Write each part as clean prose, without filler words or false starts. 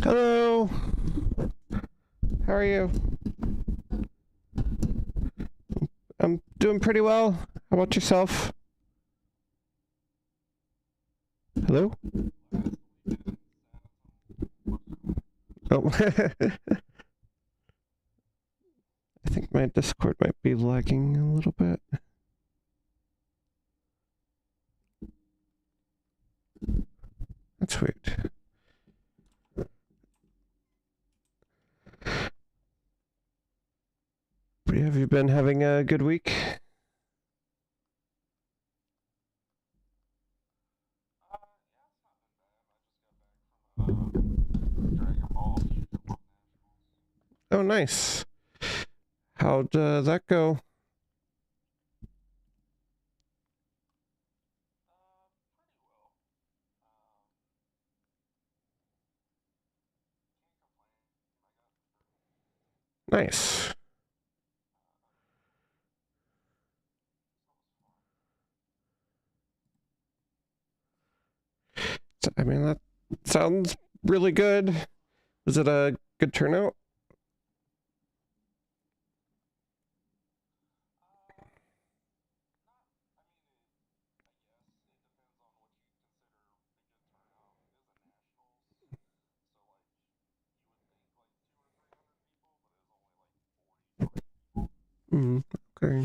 Hello. How are you? I'm doing pretty well. How about yourself? Hello? Oh. I think my Discord might be lagging a little bit. That's weird. But have you been having a good week? Oh, nice. How'd that go? Nice. I mean, that sounds really good. Was it a good turnout? Okay.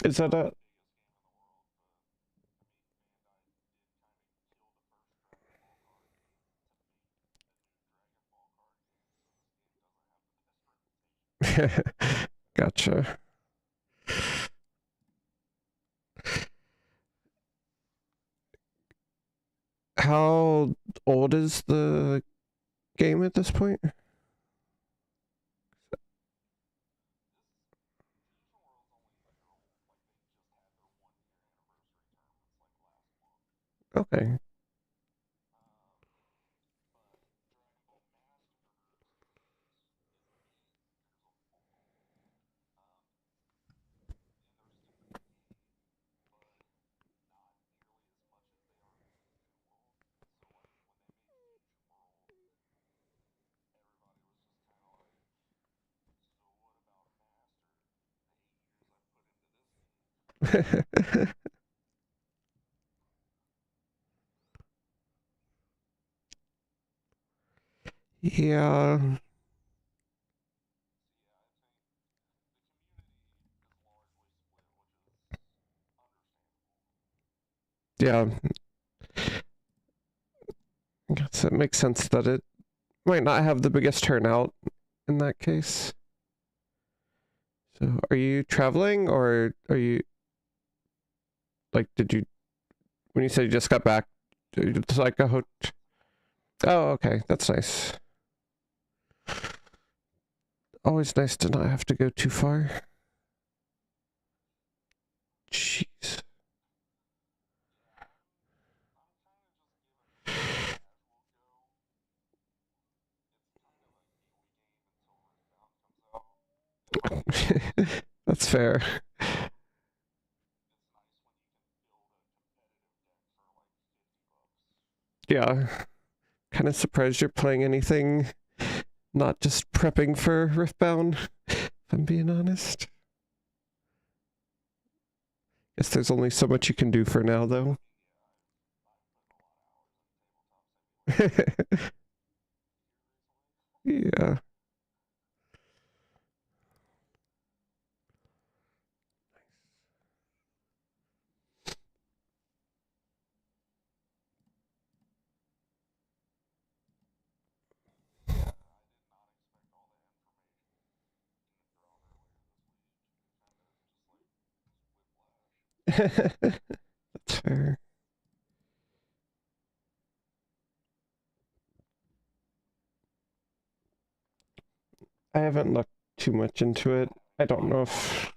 Is that a... Gotcha. How old is the game at this point? Okay. Yeah. Yeah. I guess it makes sense that it might not have the biggest turnout in that case. So, are you traveling or are you like, did you, when you said you just got back, it's like a hotel? Oh, okay. That's nice. Always nice to not have to go too far. Jeez. That's fair. Yeah. Kind of surprised you're playing anything, not just prepping for Riftbound, if I'm being honest. Guess there's only so much you can do for now, though. Yeah. That's fair. I haven't looked too much into it. I don't know if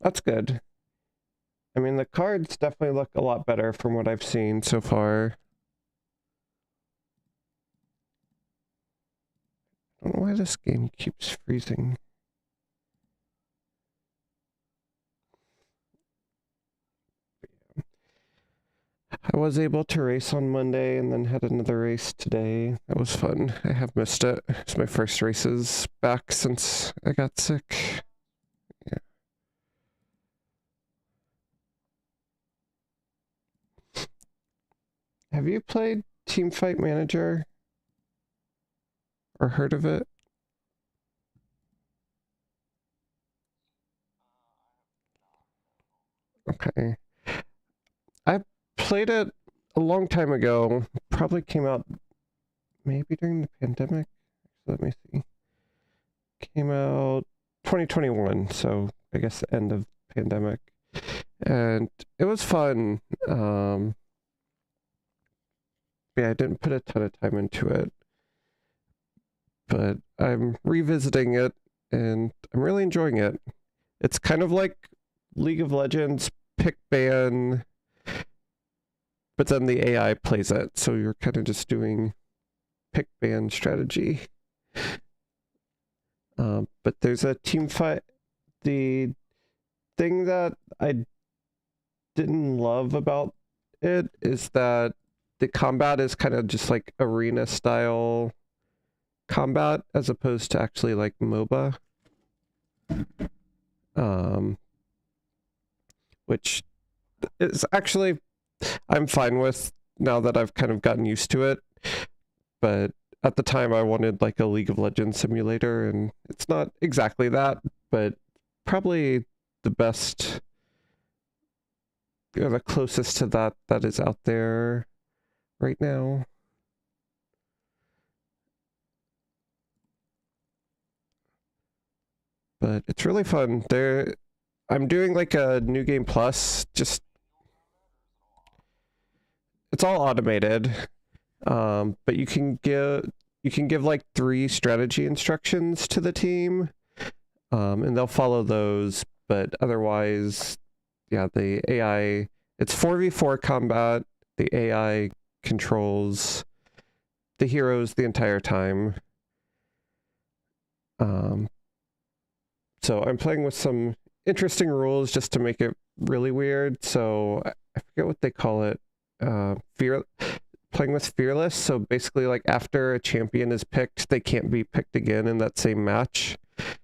that's good. I mean, the cards definitely look a lot better from what I've seen so far. I don't know why this game keeps freezing. I was able to race on Monday and then had another race today. That was fun. I have missed it. It's my first races back since I got sick. Yeah. Have you played Teamfight Manager? Or heard of it? Okay. I played it a long time ago. Probably came out maybe during the pandemic. Let me see. Came out 2021, so I guess the end of pandemic. And it was fun. Yeah, I didn't put a ton of time into it. But I'm revisiting it and I'm really enjoying it. It's kind of like League of Legends pick ban, but then the AI plays it, so you're kind of just doing pick ban strategy. But there's a team fight. The thing that I didn't love about it is that the combat is kind of just like arena style combat as opposed to actually like MOBA. Which is actually I'm fine with now that I've kind of gotten used to it. But at the time I wanted like a League of Legends simulator, and it's not exactly that, but probably the best, the closest to that is out there right now. But it's really fun. I'm doing like a new game plus, just it's all automated. But you can give like 3 strategy instructions to the team, and they'll follow those. But otherwise, yeah, the AI, it's 4v4 combat. The AI controls the heroes the entire time. So I'm playing with some interesting rules just to make it really weird. So I forget what they call it. Playing with Fearless. So basically, like after a champion is picked, they can't be picked again in that same match.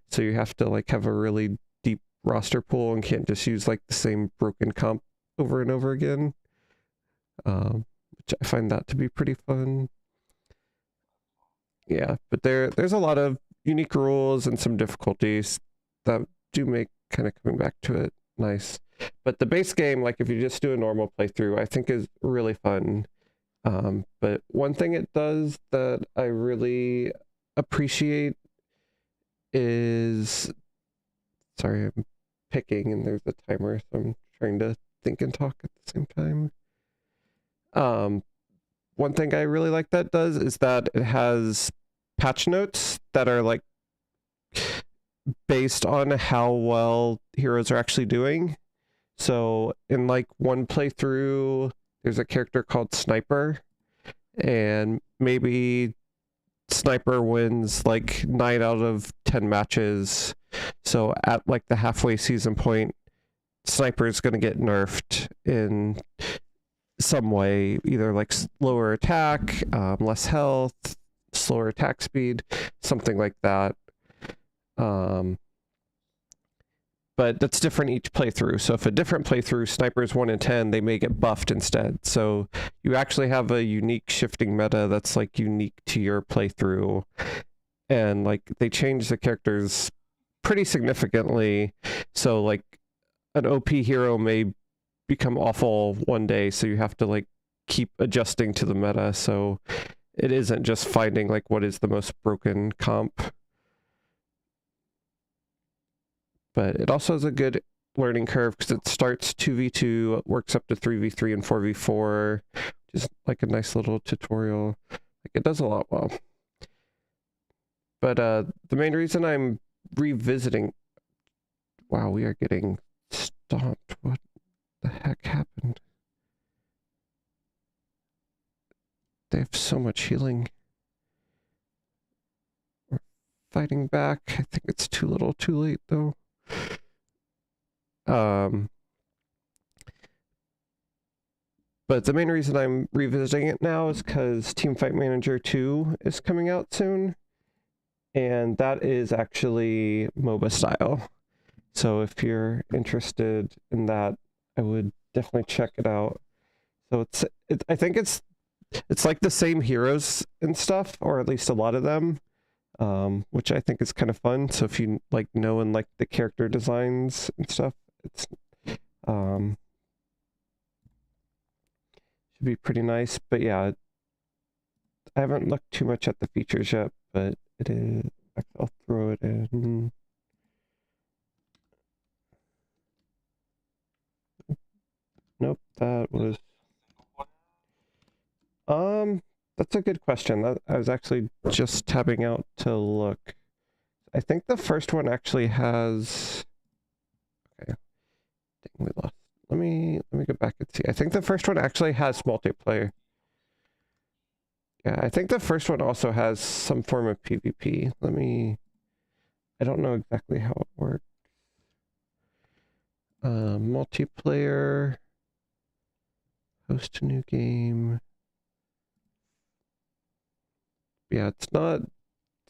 So you have to like have a really deep roster pool and can't just use like the same broken comp over and over again. Which I find that to be pretty fun. Yeah, but there's a lot of unique rules and some difficulties that do make kind of coming back to it nice. But the base game, like if you just do a normal playthrough, I think is really fun. But one thing it does that I really appreciate is, sorry, I'm picking and there's a timer, so I'm trying to think and talk at the same time. One thing I really like that does is that it has patch notes that are like based on how well heroes are actually doing. So in like one playthrough, there's a character called Sniper, and maybe Sniper wins like 9 out of 10 matches. So at like the halfway season point, Sniper is going to get nerfed in some way, either like lower attack, less health, slower attack speed, something like that. But that's different each playthrough. So if a different playthrough, Sniper's 1 in 10, they may get buffed instead. So you actually have a unique shifting meta that's like unique to your playthrough. And like they change the characters pretty significantly. So like an OP hero may become awful one day, so you have to like keep adjusting to the meta. So it isn't just finding like what is the most broken comp. But it also has a good learning curve because it starts 2v2, works up to 3v3 and 4v4. Just like a nice little tutorial. Like it does a lot well. But the main reason I'm revisiting... Wow, we are getting stomped. What the heck happened? They have so much healing. We're fighting back. I think it's too little too late though. But the main reason I'm revisiting it now is because Team Fight Manager 2 is coming out soon, and that is actually MOBA style. So if you're interested in that, I would definitely check it out. So I think it's like the same heroes and stuff, or at least a lot of them, which I think is kind of fun. So if you like know and like the character designs and stuff, it's should be pretty nice. But yeah, I haven't looked too much at the features yet, but it is. I'll throw it in. Nope, that was. That's a good question. I was actually just tabbing out to look. I think the first one actually has. Okay, dang, we lost. Let me go back and see. I think the first one actually has multiplayer. Yeah, I think the first one also has some form of PvP. I don't know exactly how it works. Multiplayer. Host a new game. Yeah, it's not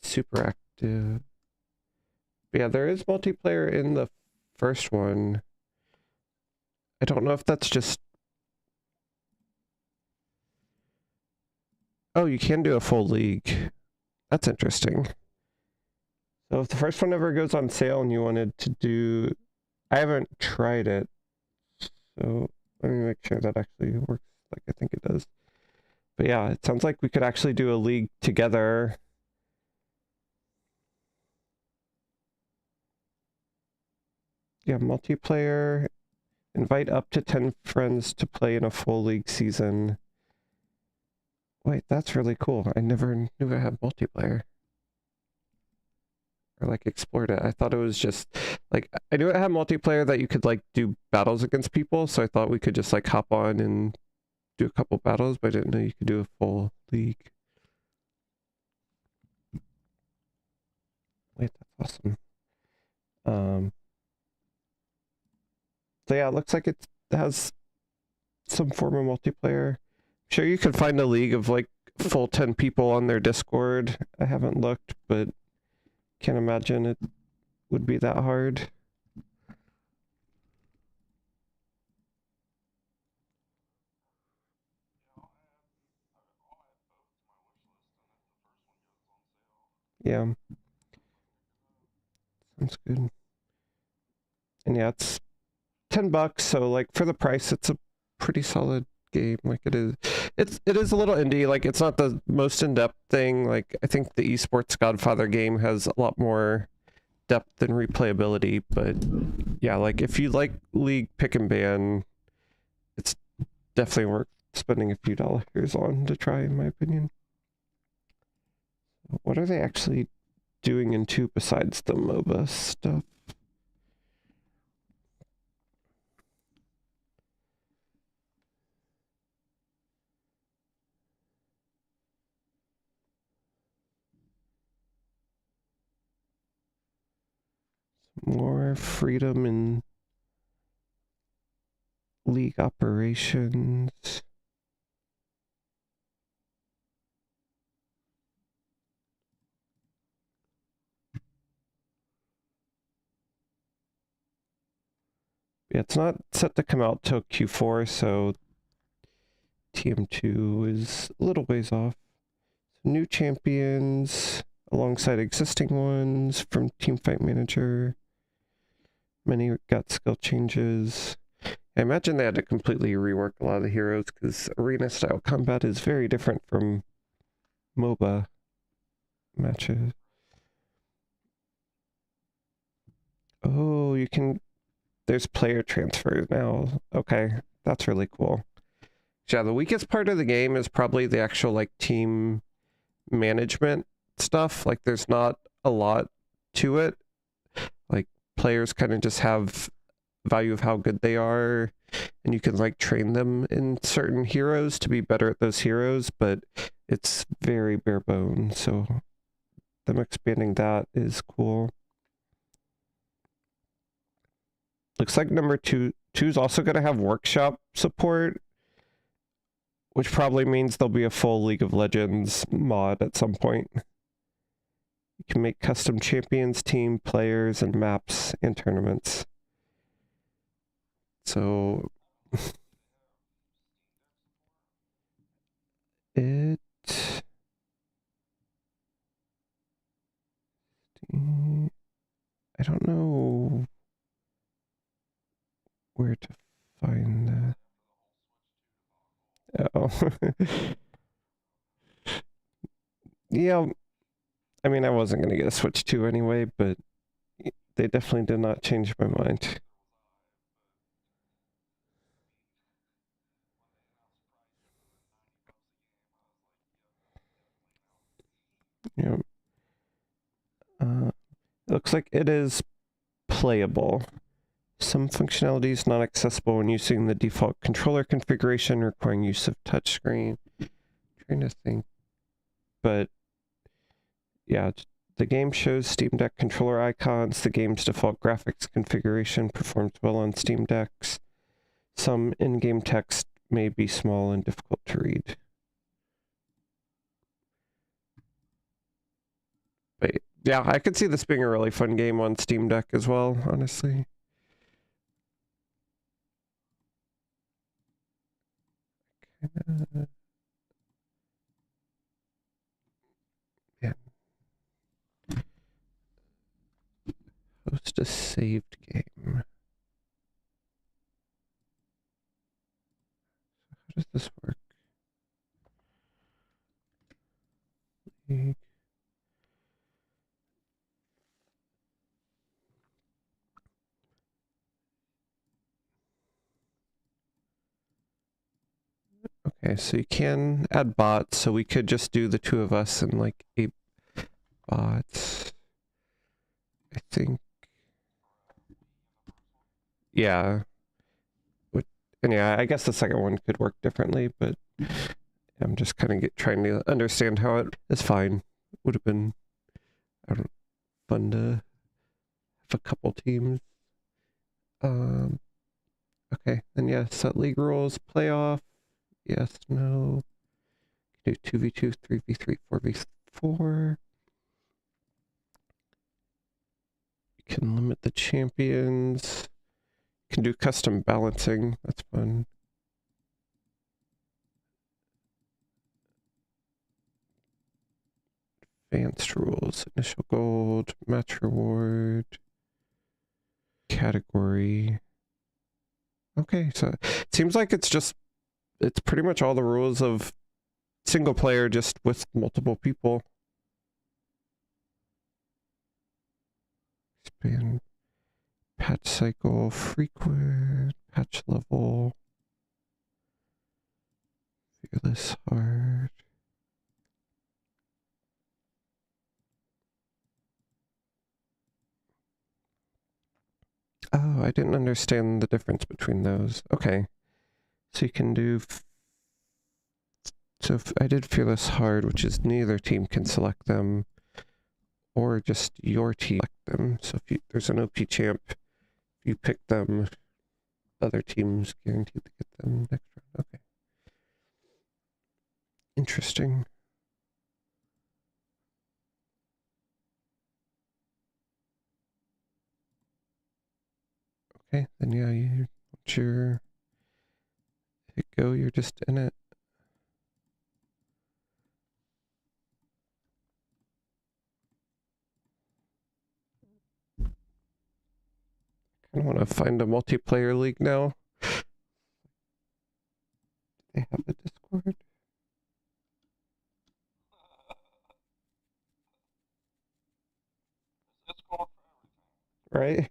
super active. Yeah, there is multiplayer in the first one. I don't know if that's just... Oh, you can do a full league. That's interesting. So if the first one ever goes on sale and you wanted to do... I haven't tried it, so let me make sure that actually works like I think it does. But yeah, it sounds like we could actually do a league together. Yeah, multiplayer. Invite up to 10 friends to play in a full league season. Wait, that's really cool. I never knew I had multiplayer. Or like explored it. I thought it was just like, I knew it had multiplayer that you could like do battles against people, so I thought we could just like hop on and do a couple battles, but I didn't know you could do a full league. Wait, that's awesome. So yeah, it looks like it has some form of multiplayer. I'm sure you could find a league of like full 10 people on their Discord. I haven't looked, but can't imagine it would be that hard. Yeah. Sounds good. And yeah, it's $10, so like for the price, it's a pretty solid game. Like it is a little indie. Like it's not the most in-depth thing. Like I think the esports Godfather game has a lot more depth and replayability, but yeah, like if you like League pick and ban, it's definitely worth spending a few dollars on to try, in my opinion. What are they actually doing in 2 besides the MOBA stuff? More freedom in League operations. Yeah, it's not set to come out till Q4, so TM2 is a little ways off. New champions alongside existing ones from Team Fight Manager. Many got skill changes. I imagine they had to completely rework a lot of the heroes because arena style combat is very different from MOBA matches. Oh, you can... There's player transfer now. Okay, that's really cool. Yeah, the weakest part of the game is probably the actual like team management stuff. Like there's not a lot to it. Like players kind of just have value of how good they are, and you can like train them in certain heroes to be better at those heroes, but it's very bare bones. So them expanding that is cool. Looks like number 2 is also going to have workshop support. which probably means there'll be a full League of Legends mod at some point. You can make custom champions, team, players, and maps and tournaments. So it I don't know where to find that. Oh. Yeah, I mean, I wasn't going to get a Switch 2 anyway, but they definitely did not change my mind. Yeah. It looks like it is playable. Some functionality is not accessible when using the default controller configuration, requiring use of touchscreen. Trying to think. But yeah, the game shows Steam Deck controller icons. The game's default graphics configuration performs well on Steam Decks. Some in-game text may be small and difficult to read. But yeah, I could see this being a really fun game on Steam Deck as well, honestly. Yeah. Host a saved game. How does this work? Okay, so you can add bots, so we could just do the two of us and like 8 bots. I think. Yeah. And yeah, I guess the second one could work differently, but I'm just kind of trying to understand how it is fine. Would have been, I don't know, fun to have a couple teams. Okay, then yeah, set league rules, playoff, yes, no. Do 2v2, 3v3, 4v4. You can limit the champions. You can do custom balancing, that's fun. Advanced rules, initial gold, match reward, category. Okay, so it seems like it's pretty much all the rules of single player, just with multiple people. Expand patch cycle, frequent, patch level, fearless hard. Oh, I didn't understand the difference between those. Okay. So you can do... So if I did fearless hard, which is neither team can select them, or just your team select them. So if there's an OP champ, if you pick them, other teams guaranteed to get them next round. Okay. Interesting. Okay, then yeah, once you're hit go, you're just in it. I want to find a multiplayer league now. They have a Discord. Right?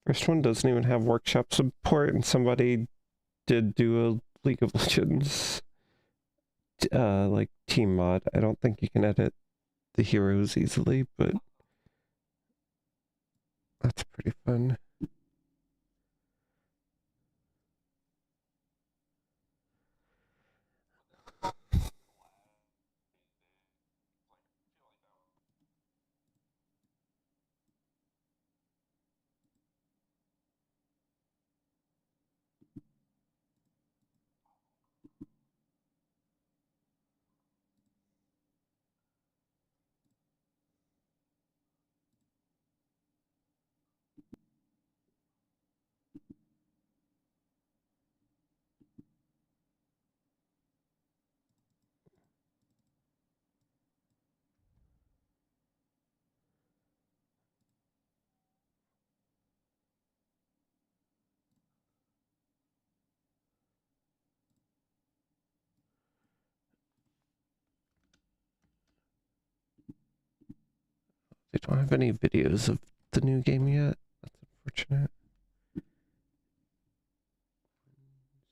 First one doesn't even have workshop support, and somebody did do a League of Legends like team mod. I don't think you can edit the heroes easily, but that's pretty fun. They don't have any videos of the new game yet. That's unfortunate.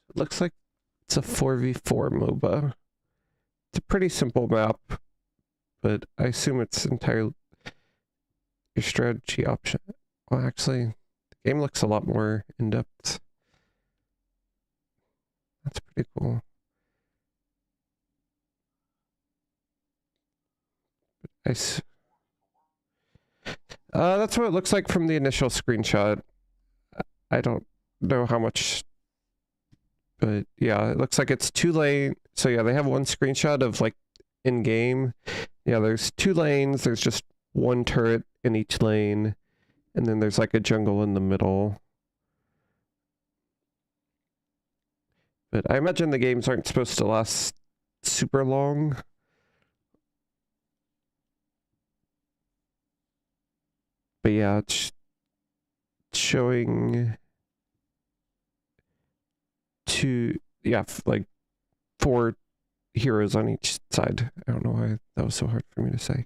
It looks like it's a 4v4 MOBA. It's a pretty simple map, but I assume it's entirely your strategy option. Well, actually, the game looks a lot more in-depth. That's pretty cool. That's what it looks like from the initial screenshot. I don't know how much, but yeah, it looks like it's 2 lane. So yeah, they have one screenshot of like in game. Yeah, there's 2 lanes. There's just one turret in each lane, and then there's like a jungle in the middle. But I imagine the games aren't supposed to last super long. But yeah, it's showing like 4 heroes on each side. I don't know why that was so hard for me to say.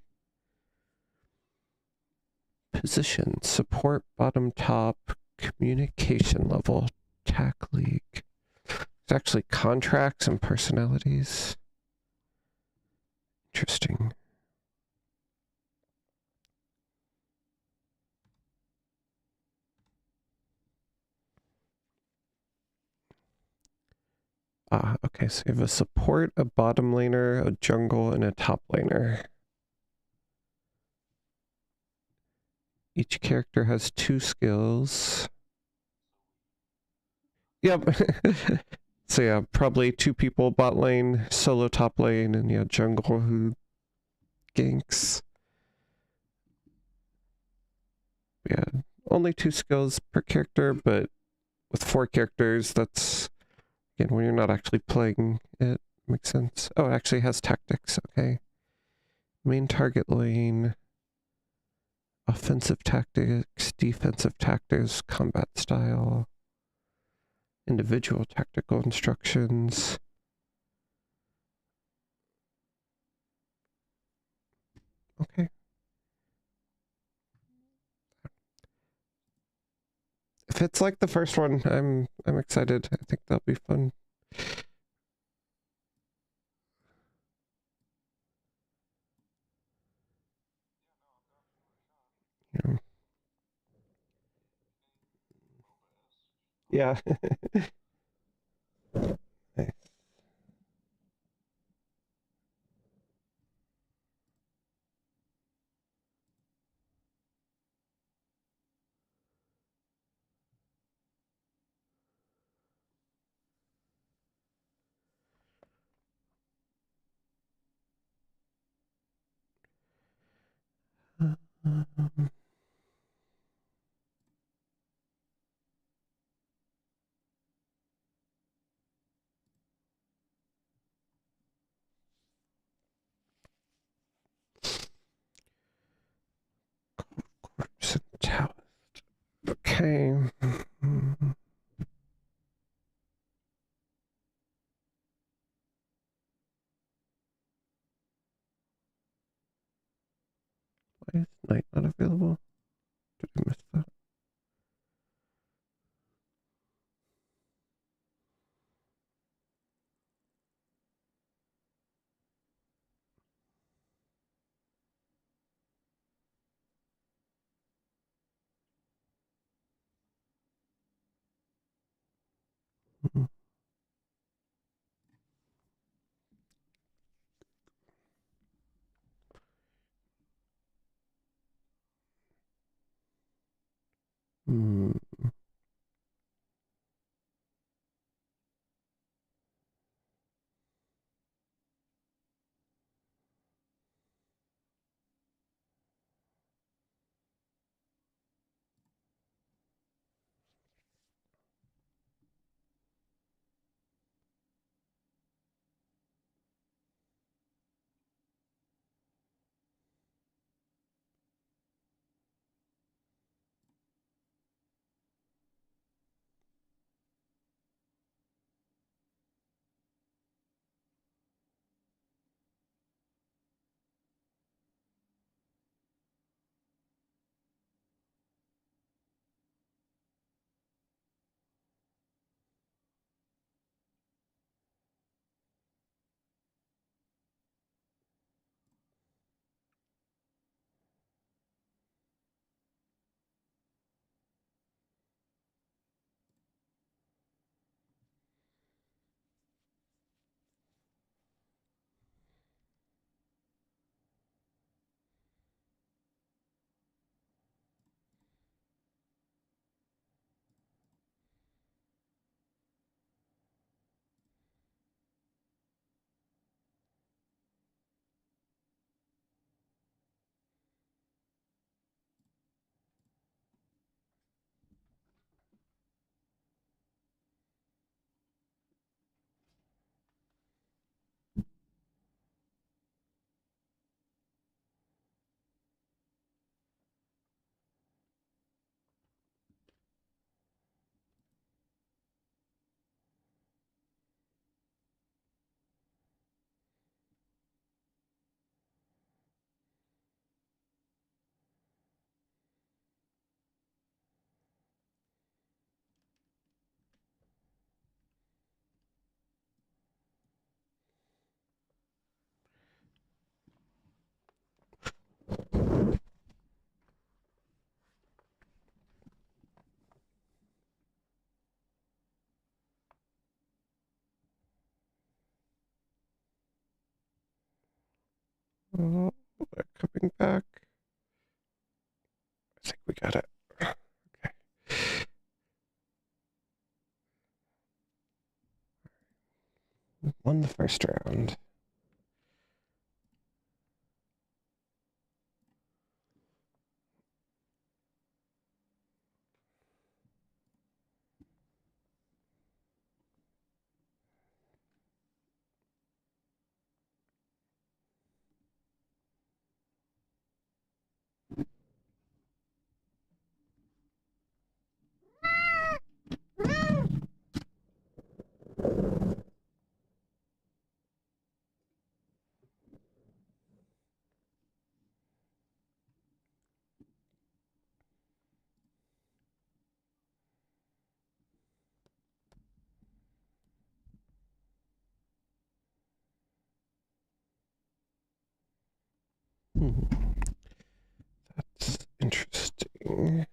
Position, support, bottom, top, communication level, tac league. It's actually contracts and personalities. Interesting. Okay, so you have a support, a bottom laner, a jungle, and a top laner. Each character has 2 skills. Yep. So yeah, probably 2 people bot lane, solo top lane, and yeah, jungle who ganks. Yeah, only 2 skills per character, but with 4 characters, that's, again, when you're not actually playing it, makes sense. Oh, it actually has tactics, okay. Main target lane, offensive tactics, defensive tactics, combat style, individual tactical instructions. Okay. If it's like the first one, I'm excited. I think that'll be fun. Yeah. Nice. Okay. Why is night not available? Did Hmm. Oh, we're coming back. I think we got it. Okay. Won the first round. Hmm. That's interesting.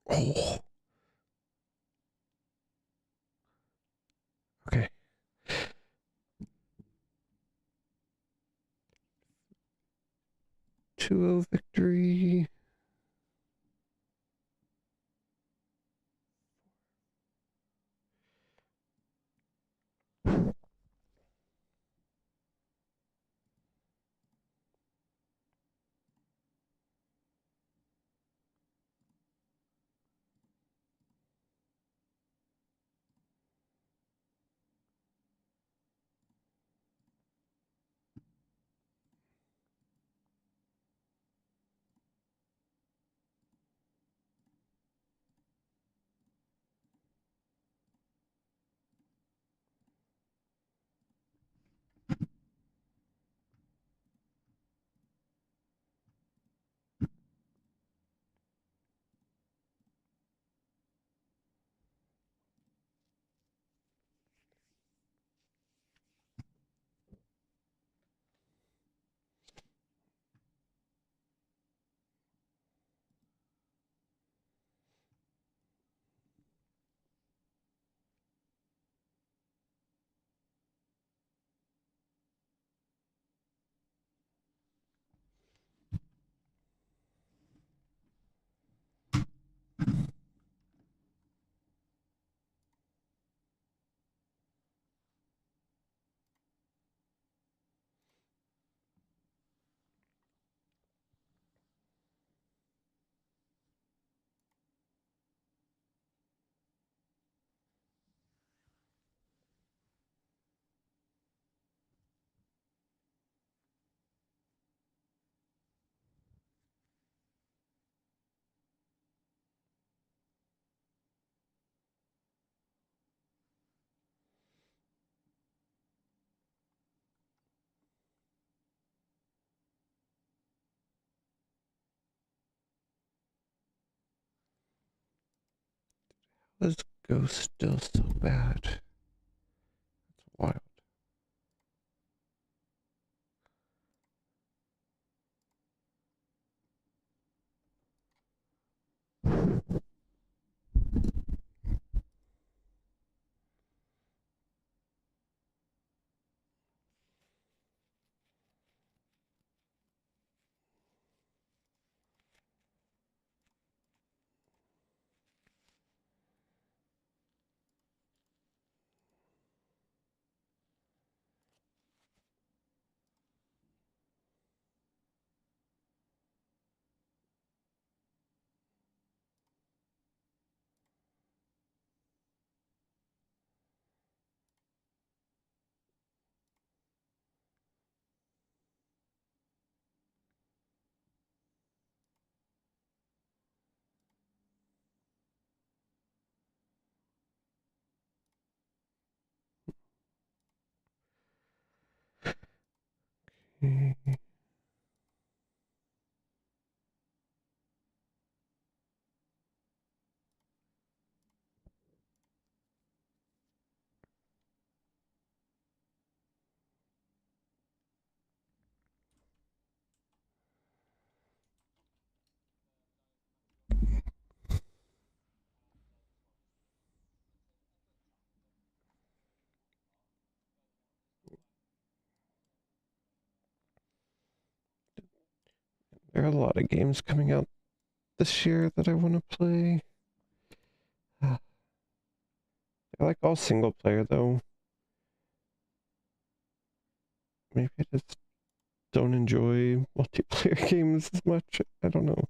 Oh, okay. 2-0 victory. Let's go still so bad. That's wild. Okay. There are a lot of games coming out this year that I want to play. I like all single player though. Maybe I just don't enjoy multiplayer games as much. I don't know.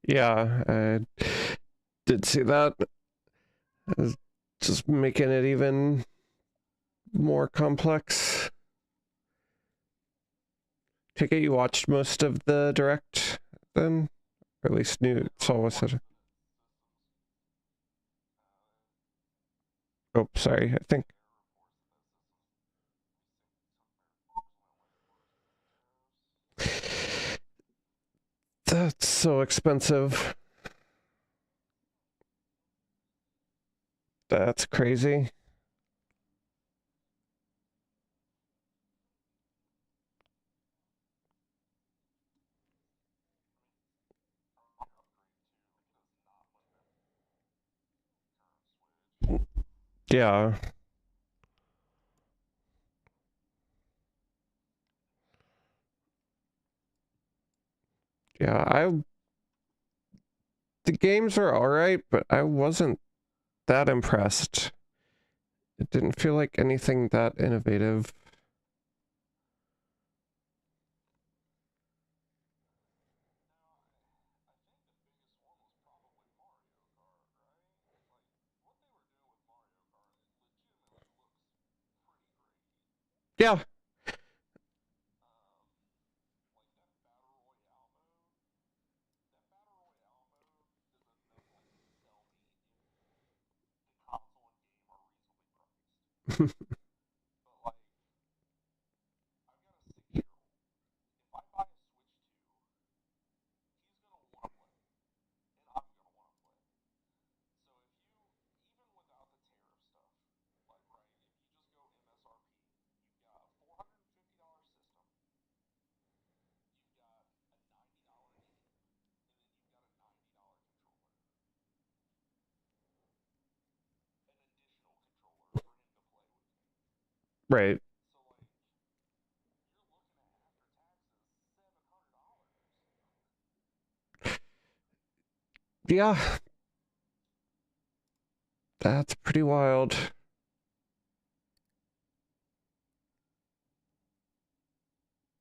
Yeah, I did see that. It's just making it even more complex. Take it you watched most of the direct then? Or at least knew saw what's it. Oh, sorry. I think that's so expensive. That's crazy. Yeah. Yeah, I the games are all right, but I wasn't that impressed. It didn't feel like anything that innovative. Yeah. Right. Yeah, that's pretty wild.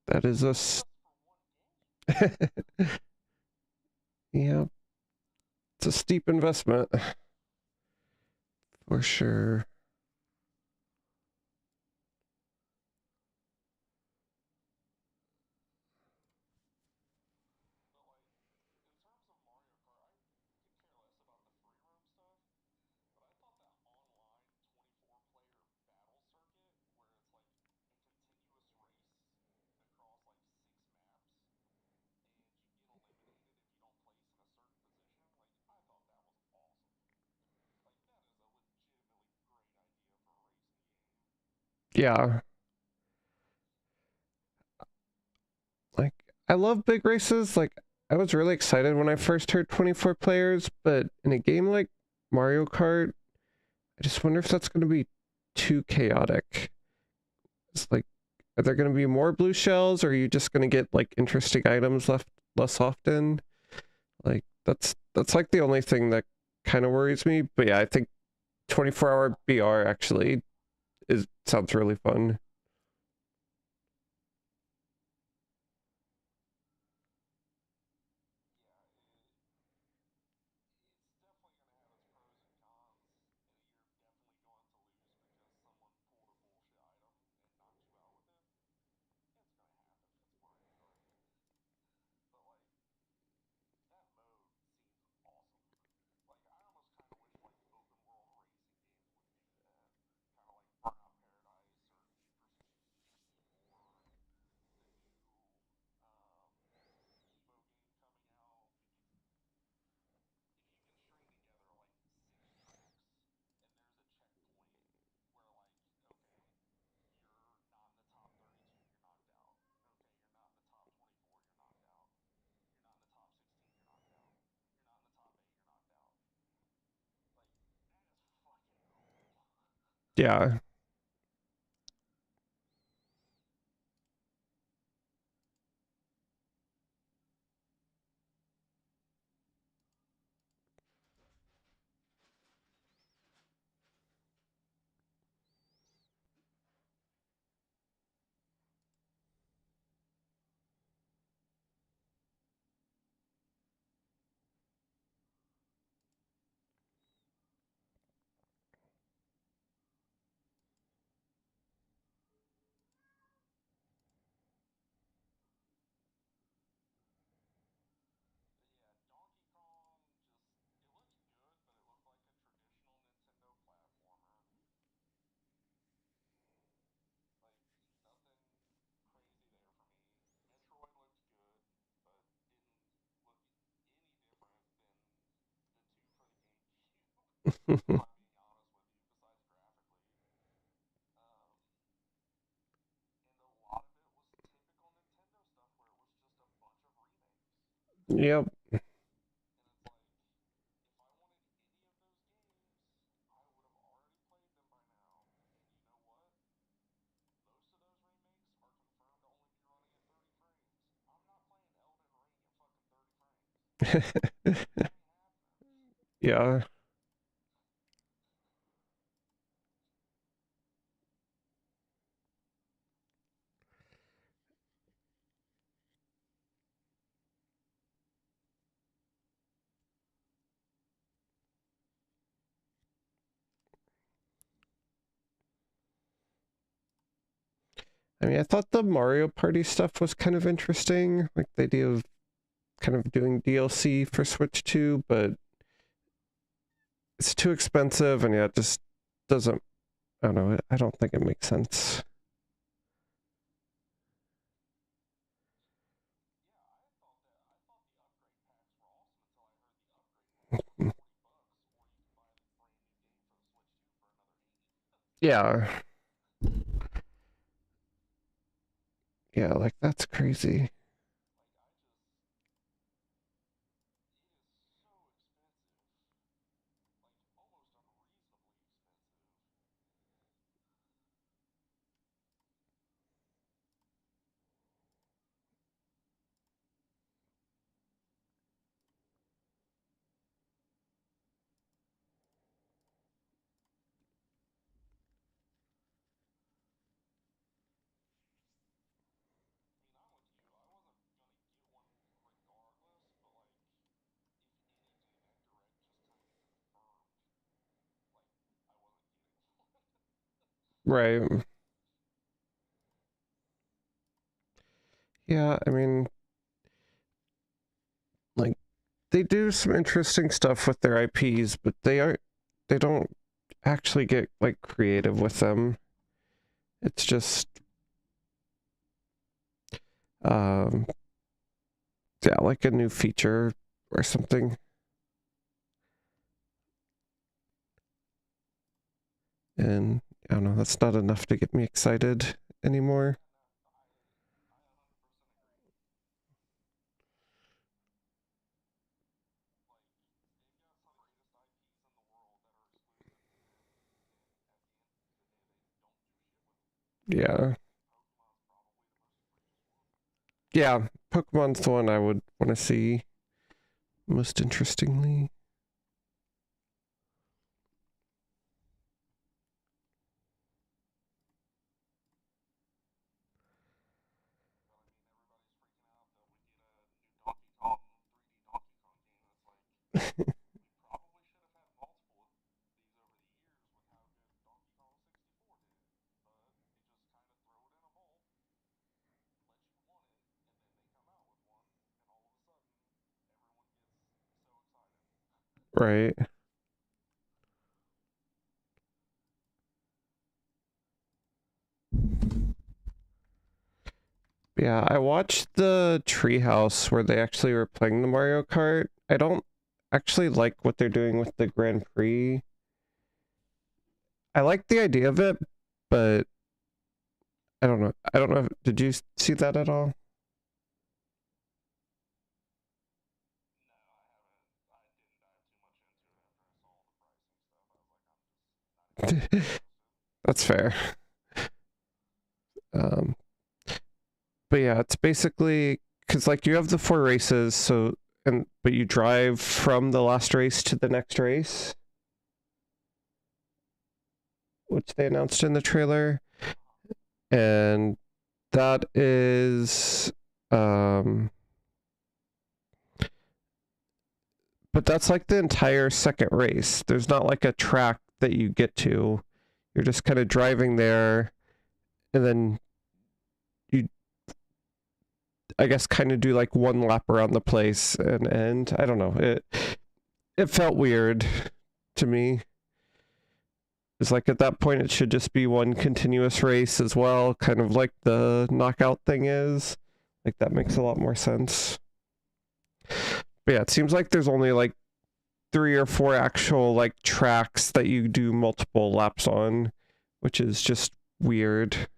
That is yeah, it's a steep investment for sure. Yeah, like I love big races. Like I was really excited when I first heard 24 players, but in a game like Mario Kart, I just wonder if that's going to be too chaotic. It's like, are there going to be more blue shells, or are you just going to get like interesting items left less often? Like that's like the only thing that kind of worries me. But yeah, I think 24-hour BR actually is sounds really fun. Yeah. Yep. Yeah. I mean, I thought the Mario Party stuff was kind of interesting, like the idea of kind of doing DLC for Switch 2, but it's too expensive, and yeah, it just doesn't. I don't know. I don't think it makes sense. Yeah, yeah, like that's crazy. Right. Yeah, I mean, like they do some interesting stuff with their IPs, but they don't actually get like creative with them. It's just um yeah, like a new feature or something. And I don't know, that's not enough to get me excited anymore. Yeah. Yeah, Pokemon's the one I would want to see most interestingly. Right. Yeah, I watched the Treehouse where they actually were playing the Mario Kart. I don't actually like what they're doing with the Grand Prix. I like the idea of it, but I don't know. I don't know. Did you see that at all? That's fair. Um, but yeah, it's basically because like you have the four races, so and but you drive from the last race to the next race, which they announced in the trailer, and that is um but that's like the entire second race. There's not like a track that you get to. You're just kind of driving there, and then you, I guess, kind of do like one lap around the place and end. I don't know. It felt weird to me. It's like at that point it should just be one continuous race as well, kind of like the knockout thing is. Like that makes a lot more sense. But yeah, it seems like there's only like 3 or 4 actual like tracks that you do multiple laps on, which is just weird.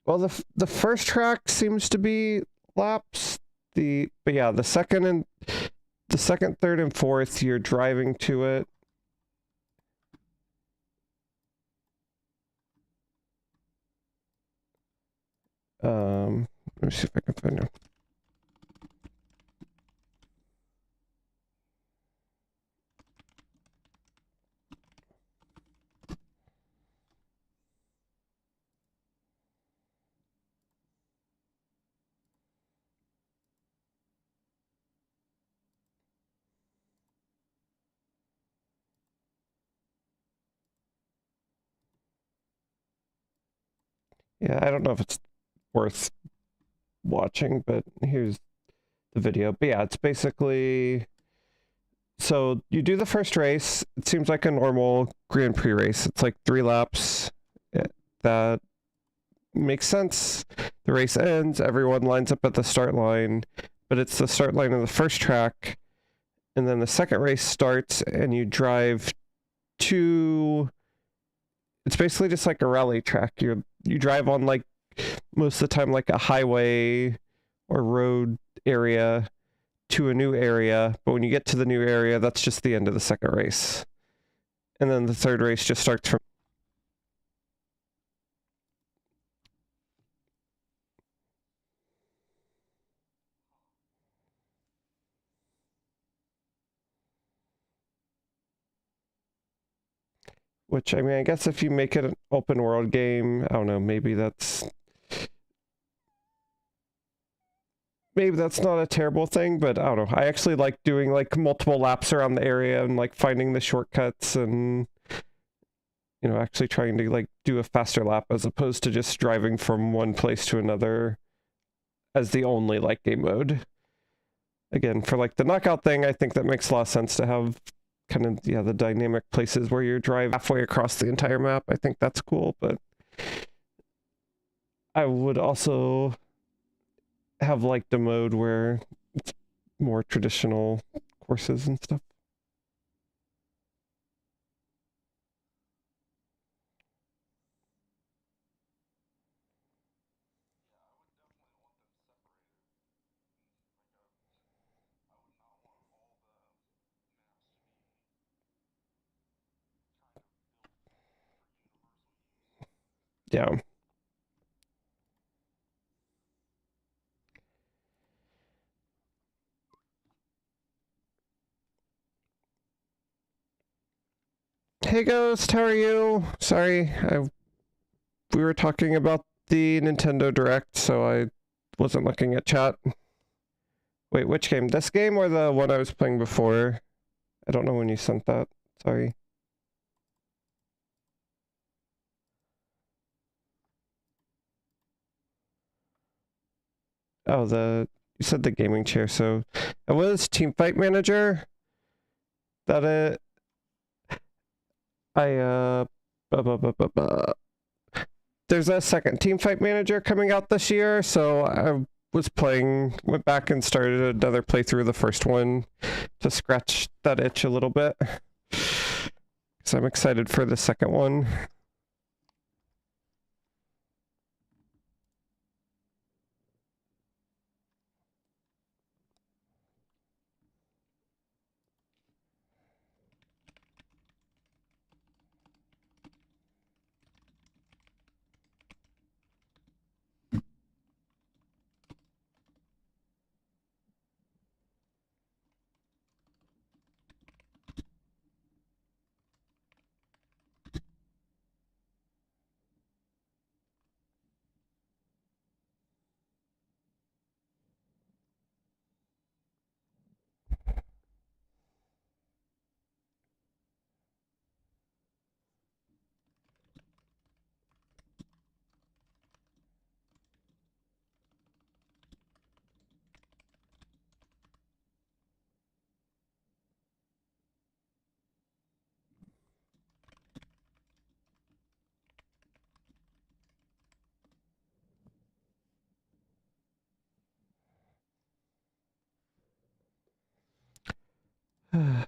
Well, the first track seems to be laps. But yeah, the second, third, and fourth, you're driving to it. Let me see if I can find it. Yeah, I don't know if it's worth watching, but here's the video. But yeah, it's basically, so you do the first race. It seems like a normal Grand Prix race. It's like 3 laps. That makes sense. The race ends, everyone lines up at the start line, but it's the start line of the first track, and then the second race starts, and you drive to. It's basically just like a rally track. You drive on like most of the time like a highway or road area to a new area, but when you get to the new area, that's just the end of the second race. And then the third race just starts from. Which, I mean, I guess if you make it an open world game, I don't know, maybe that's not a terrible thing, but I don't know. I actually like doing like multiple laps around the area and like finding the shortcuts and actually trying to like do a faster lap as opposed to just driving from one place to another as the only like game mode. Again, for like the knockout thing, I think that makes a lot of sense to have kind of the dynamic places where you drive halfway across the entire map. I think that's cool, but I would also have like the mode where it's more traditional courses and stuff. Yeah. Hey Ghost, how are you? Sorry, we were talking about the Nintendo Direct, so I wasn't looking at chat. Wait, which game? This game or the one I was playing before? I don't know when you sent that. Sorry. Oh, you said the gaming chair, so it was Teamfight Manager. That it. I There's a second Teamfight Manager coming out this year, so I went back and started another playthrough of the first one to scratch that itch a little bit. So I'm excited for the second one. I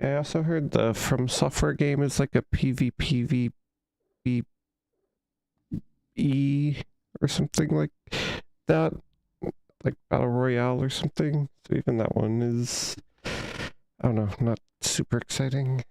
also heard the From Software game is like a PvPvE or something like that, like Battle Royale or something. So even that one is, I don't know, not super exciting.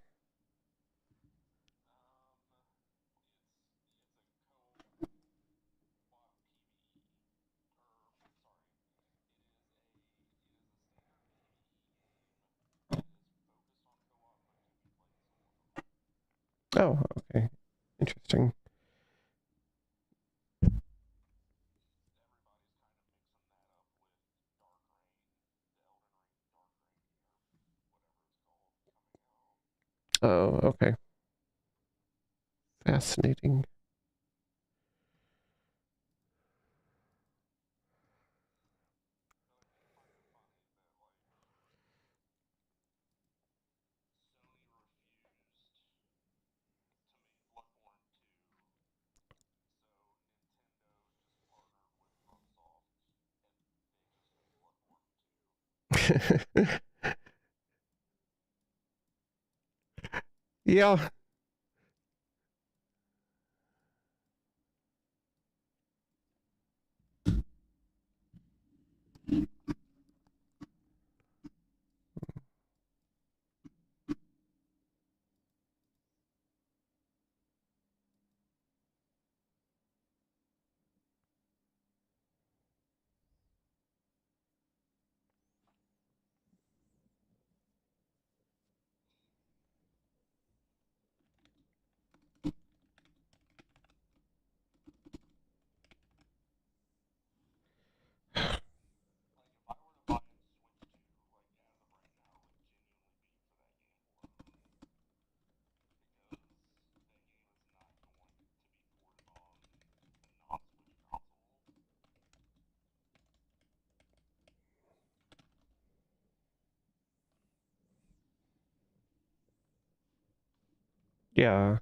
Oh, okay. Interesting. Oh, okay. Fascinating. Yeah. Yeah.